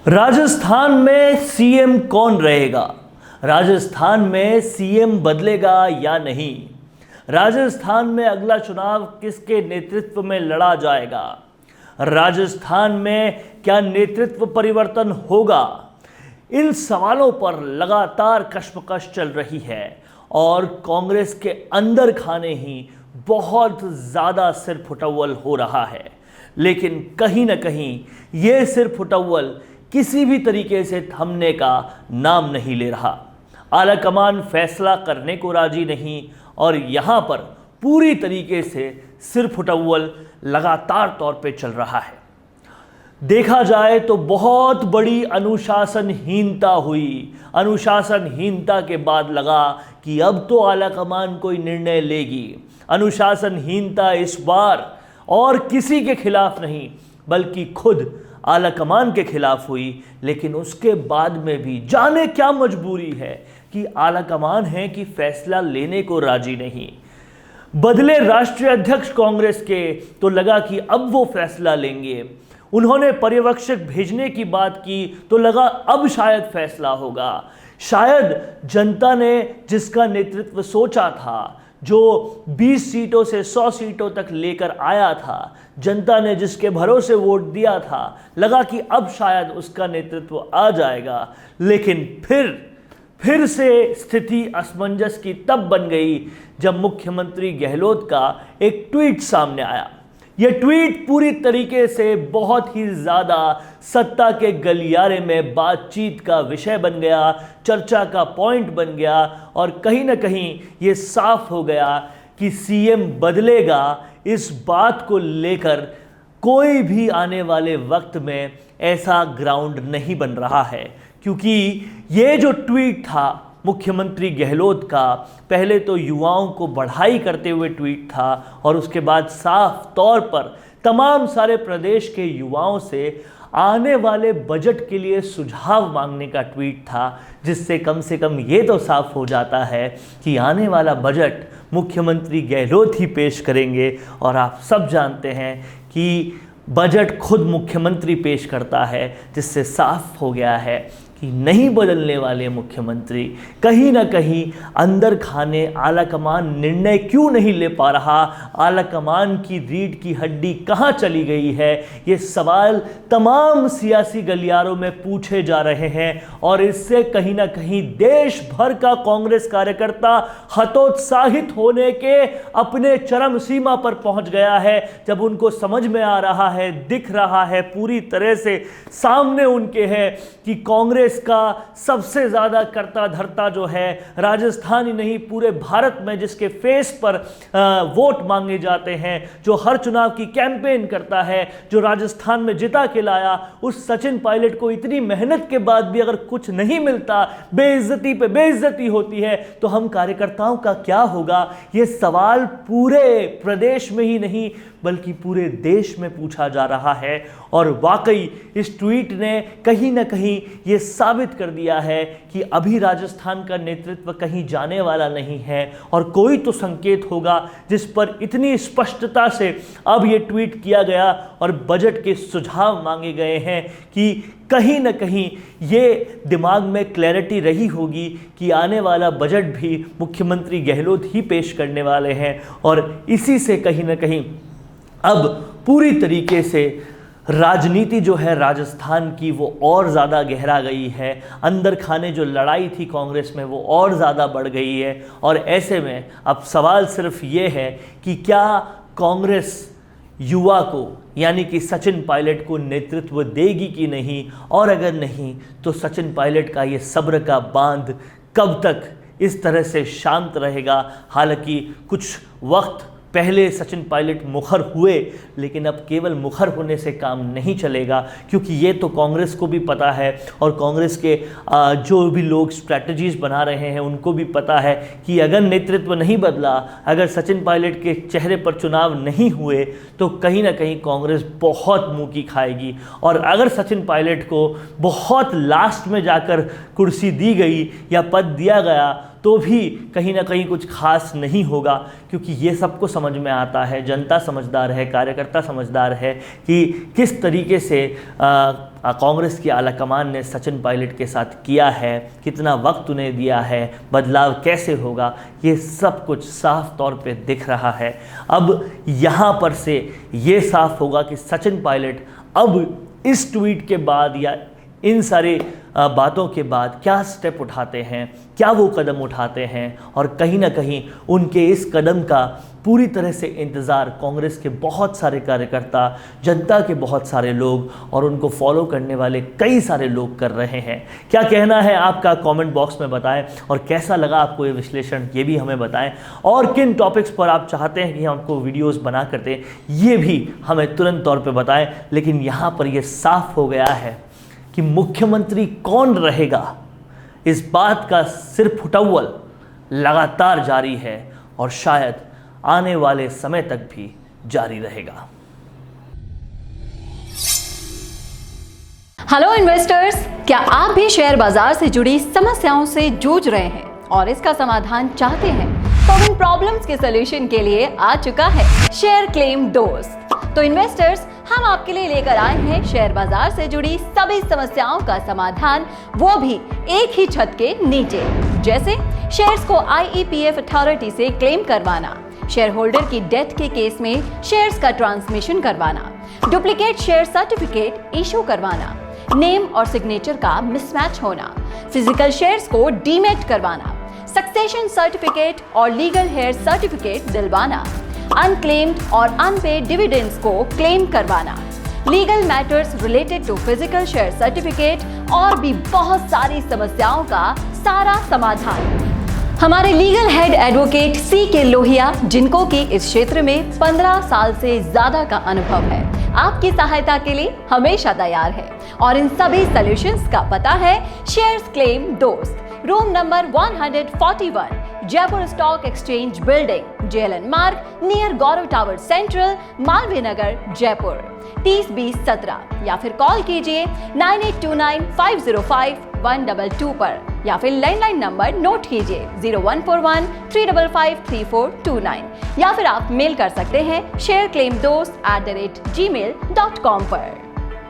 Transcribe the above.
राजस्थान में सीएम कौन रहेगा? राजस्थान में सीएम बदलेगा या नहीं? राजस्थान में अगला चुनाव किसके नेतृत्व में लड़ा जाएगा? राजस्थान में क्या नेतृत्व परिवर्तन होगा? इन सवालों पर लगातार कशमकश चल रही है और कांग्रेस के अंदर खाने ही बहुत ज़्यादा सिर फुटव्वल हो रहा है। लेकिन कहीं ना कहीं ये सिर फुटव्वल किसी भी तरीके से थमने का नाम नहीं ले रहा। आलाकमान फैसला करने को राजी नहीं और यहाँ पर पूरी तरीके से सिर फुटव्वल लगातार तौर पे चल रहा है। देखा जाए तो बहुत बड़ी अनुशासनहीनता हुई। अनुशासनहीनता के बाद लगा कि अब तो आलाकमान कोई निर्णय लेगी। अनुशासनहीनता इस बार और किसी के खिलाफ नहीं बल्कि खुद आलाकमान के खिलाफ हुई। लेकिन उसके बाद में भी जाने क्या मजबूरी है कि आलाकमान है कि फैसला लेने को राजी नहीं। बदले राष्ट्रीय अध्यक्ष कांग्रेस के तो लगा कि अब वो फैसला लेंगे। उन्होंने पर्यवेक्षक भेजने की बात की तो लगा अब शायद फैसला होगा। शायद जनता ने जिसका नेतृत्व सोचा था, जो 20 सीटों से 100 सीटों तक लेकर आया था, जनता ने जिसके भरोसे वोट दिया था, लगा कि अब शायद उसका नेतृत्व आ जाएगा। लेकिन फिर से स्थिति असमंजस की तब बन गई जब मुख्यमंत्री गहलोत का एक ट्वीट सामने आया। यह ट्वीट पूरी तरीके से बहुत ही ज़्यादा सत्ता के गलियारे में बातचीत का विषय बन गया, चर्चा का पॉइंट बन गया और कहीं ना कहीं ये साफ हो गया कि सीएम बदलेगा। इस बात को लेकर कोई भी आने वाले वक्त में ऐसा ग्राउंड नहीं बन रहा है, क्योंकि ये जो ट्वीट था मुख्यमंत्री गहलोत का, पहले तो युवाओं को बढ़ाई करते हुए ट्वीट था और उसके बाद साफ तौर पर तमाम सारे प्रदेश के युवाओं से आने वाले बजट के लिए सुझाव मांगने का ट्वीट था, जिससे कम से कम ये तो साफ हो जाता है कि आने वाला बजट मुख्यमंत्री गहलोत ही पेश करेंगे। और आप सब जानते हैं कि बजट खुद मुख्यमंत्री पेश करता है, जिससे साफ हो गया है कि नहीं बदलने वाले मुख्यमंत्री कहीं ना कहीं अंदर खाने आलाकमान निर्णय क्यों नहीं ले पा रहा, आलाकमान की रीढ़ की हड्डी कहाँ चली गई है, ये सवाल तमाम सियासी गलियारों में पूछे जा रहे हैं। और इससे कहीं ना कहीं देश भर का कांग्रेस कार्यकर्ता हतोत्साहित होने के अपने चरम सीमा पर पहुंच गया है, जब उनको समझ में आ रहा है, दिख रहा है, पूरी तरह से सामने उनके है कि कांग्रेस का सबसे ज्यादा कर्ता धर्ता जो है राजस्थान ही नहीं पूरे भारत में, जिसके फेस पर वोट मांगे जाते हैं, जो हर चुनाव की कैंपेन करता है, जो राजस्थान में जिता के लाया, उस सचिन पायलट को इतनी मेहनत के बाद भी अगर कुछ नहीं मिलता, बेइज्जती पे बेइज्जती होती है, तो हम कार्यकर्ताओं का क्या होगा? ये सवाल पूरे प्रदेश में ही नहीं बल्कि पूरे देश में पूछा जा रहा है। और वाकई इस ट्वीट ने कहीं ना कहीं ये साबित कर दिया है कि अभी राजस्थान का नेतृत्व कहीं जाने वाला नहीं है और कोई तो संकेत होगा जिस पर इतनी स्पष्टता से अब ये ट्वीट किया गया और बजट के सुझाव मांगे गए हैं कि कहीं ना कहीं ये दिमाग में क्लैरिटी रही होगी कि आने वाला बजट भी मुख्यमंत्री गहलोत ही पेश करने वाले हैं। और इसी से कहीं ना कहीं अब पूरी तरीके से राजनीति जो है राजस्थान की वो और ज़्यादा गहरा गई है। अंदर खाने जो लड़ाई थी कांग्रेस में वो और ज़्यादा बढ़ गई है। और ऐसे में अब सवाल सिर्फ ये है कि क्या कांग्रेस युवा को यानी कि सचिन पायलट को नेतृत्व देगी कि नहीं, और अगर नहीं तो सचिन पायलट का ये सब्र का बांध कब तक इस तरह से शांत रहेगा। हालांकि कुछ वक्त पहले सचिन पायलट मुखर हुए, लेकिन अब केवल मुखर होने से काम नहीं चलेगा, क्योंकि ये तो कांग्रेस को भी पता है और कांग्रेस के जो भी लोग स्ट्रैटेजीज बना रहे हैं उनको भी पता है कि अगर नेतृत्व नहीं बदला, अगर सचिन पायलट के चेहरे पर चुनाव नहीं हुए, तो कहीं ना कहीं कांग्रेस बहुत मुंह की खाएगी। और अगर सचिन पायलट को बहुत लास्ट में जाकर कुर्सी दी गई या पद दिया गया तो भी कहीं ना कहीं कुछ खास नहीं होगा, क्योंकि ये सबको समझ में आता है, जनता समझदार है, कार्यकर्ता समझदार है कि किस तरीके से कांग्रेस की आलाकमान ने सचिन पायलट के साथ किया है, कितना वक्त उन्हें दिया है, बदलाव कैसे होगा, ये सब कुछ साफ तौर पे दिख रहा है। अब यहाँ पर से ये साफ होगा कि सचिन पायलट अब इस ट्वीट के बाद या इन सारे बातों के बाद क्या स्टेप उठाते हैं, क्या वो कदम उठाते हैं, और कहीं ना कहीं उनके इस कदम का पूरी तरह से इंतज़ार कांग्रेस के बहुत सारे कार्यकर्ता, जनता के बहुत सारे लोग और उनको फॉलो करने वाले कई सारे लोग कर रहे हैं। क्या कहना है आपका कमेंट बॉक्स में बताएं, और कैसा लगा आपको ये विश्लेषण ये भी हमें बताएं, और किन टॉपिक्स पर आप चाहते हैं कि हम आपको वीडियोज़ बना कर दें ये भी हमें तुरंत तौर पर बताएं। लेकिन यहाँ पर यह साफ हो गया है कि मुख्यमंत्री कौन रहेगा, इस बात का सिर फुटव्वल लगातार जारी है और शायद आने वाले समय तक भी जारी रहेगा। हेलो इन्वेस्टर्स, क्या आप भी शेयर बाजार से जुड़ी समस्याओं से जूझ रहे हैं और इसका समाधान चाहते हैं? तो इन प्रॉब्लम्स के सलूशन के लिए आ चुका है शेयर क्लेम दोस्त। तो इन्वेस्टर्स, हम आपके लिए लेकर आए हैं शेयर बाजार से जुड़ी सभी समस्याओं का समाधान, वो भी एक ही छत के नीचे। जैसे शेयर्स को IEPF अथॉरिटी से क्लेम करवाना, शेयर होल्डर की डेथ के केस में शेयर्स का ट्रांसमिशन करवाना, डुप्लीकेट शेयर सर्टिफिकेट इशू करवाना, नेम और सिग्नेचर का मिसमैच होना, फिजिकल शेयर्स को डीमेट करवाना, सक्सेशन सर्टिफिकेट और लीगल हेयर सर्टिफिकेट दिलवाना, अनक्लेम्ड और अनपेड डिविडेंड्स को क्लेम करवाना, legal matters related to physical share certificate और भी बहुत सारी समस्याओं का सारा समाधान। हमारे legal head advocate CK Lohia, जिनको कि इस क्षेत्र में 15 साल से ज्यादा का अनुभव है, आपकी सहायता के लिए हमेशा तैयार है। और इन सभी सॉल्यूशंस का पता है शेयर्स क्लेम दोस्त, room number 141, Jaipur stock exchange building, JLN मार्ग, नियर गौरव टावर सेंट्रल, मालवीय नगर, जयपुर 302017, या फिर कॉल कीजिए 9829505122 पर, या फिर लैंडलाइन नंबर नोट कीजिए 0141-355-3429, या फिर आप मेल कर सकते हैं shareclaimdost@gmail.com पर।